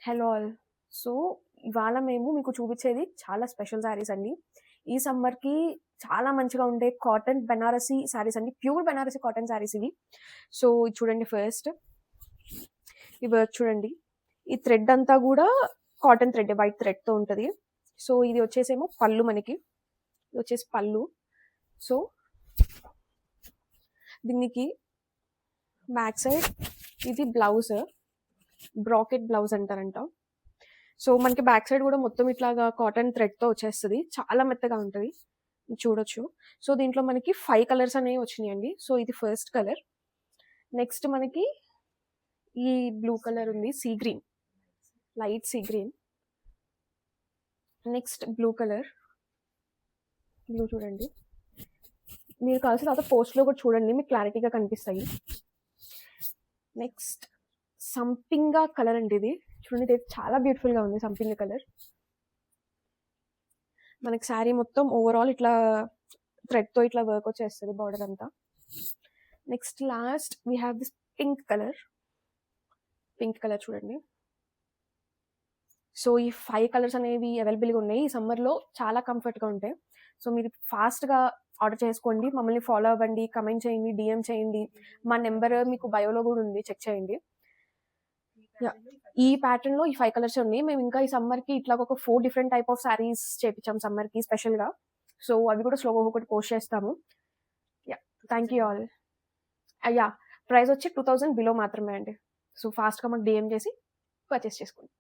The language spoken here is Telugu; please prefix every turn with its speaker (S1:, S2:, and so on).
S1: Hello all. సో, ఇవాళ మేము మీకు చూపిచ్చేది చాలా స్పెషల్ శారీస్ అండి. ఈ సమ్మర్‌కి చాలా మంచిగా ఉండే కాటన్ బెనారసి శారీస్ అండి. ప్యూర్ బెనారసి కాటన్ శారీస్ ఇవి. సో, ఇది చూడండి ఫస్ట్. ఈ వర్క్ చూడండి. ఈ థ్రెడ్ అంతా గూడా కాటన్ థ్రెడ్డే, వైట్ థ్రెడ్‌తో ఉంటది. సో, ఇది వచ్చేసేమో పళ్ళు మనకి. ఇది వచ్చేసి పళ్ళు. సో, దీనికి బ్యాక్ సైడ్ ఇది బ్లౌజ్. బ్రాకెట్ బ్లౌజ్ అంటారంట. సో, మనకి బ్యాక్ సైడ్ గూడా మొత్తం ఇట్లాగా కాటన్ థ్రెడ్‌తో వచ్చేస్తది. చాలా మెత్తగా ఉంటది. చూడొచ్చు. సో, దీంట్లో మనకి 5 కలర్స్ అనేవి వచ్చినాయండి. సో, ఇది ఫస్ట్ కలర్. నెక్స్ట్ మనకి ఈ బ్లూ కలర్ ఉంది. Sea green. Light sea green. Next blue colour. Blue చూడండి. మీరు కావాల్సిన తర్వాత పోస్ట్‌లో కూడా చూడండి. మీకు క్లారిటీగా కనిపిస్తాయి. నెక్స్ట్ సంపింగా కలర్ అండి ఇది. చూడండి, ఇది చాలా బ్యూటిఫుల్‌గా ఉంది సంపింగ కలర్. మనకి శారీ మొత్తం ఓవరాల్ ఇట్లా థ్రెడ్‌తో ఇట్లా వర్క్ వచ్చేస్తది బార్డర్ అంతా. Next last we have this pink colour. Pink colour చూడండి. సో, ఈ 5 కలర్స్ అనేవి అవైలబుల్‌గా ఉన్నాయి. ఈ సమ్మర్‌లో చాలా కంఫర్ట్‌గా ఉంటాయి. సో, మీరు ఫాస్ట్‌గా ఆర్డర్ చేసుకోండి. మమ్మల్ని ఫాలో అవ్వండి. కమెంట్ చేయండి. డీఎం చేయండి. మా నెంబర్ మీకు బయోలో కూడా ఉంది. చెక్ చేయండి. యాహ్! ఈ ప్యాటర్న్‌లో ఈ 5 కలర్స్ ఉన్నాయి. మేము ఇంకా ఈ సమ్మర్‌కి ఇట్లా ఒక 4 డిఫరెంట్ టైప్ ఆఫ్ శారీస్ చేపిచ్చాం సమ్మర్‌కి స్పెషల్‌గా. సో, అవి కూడా స్లోగా ఒకటి పోస్ట్ చేస్తాము. Yeah! Thank you all. Yeah! Price వచ్చి 2000 బిలో మాత్రమే అండి. సో, ఫాస్ట్‌గా మాకు డీఎం చేసి పర్చేస్ చేసుకోండి.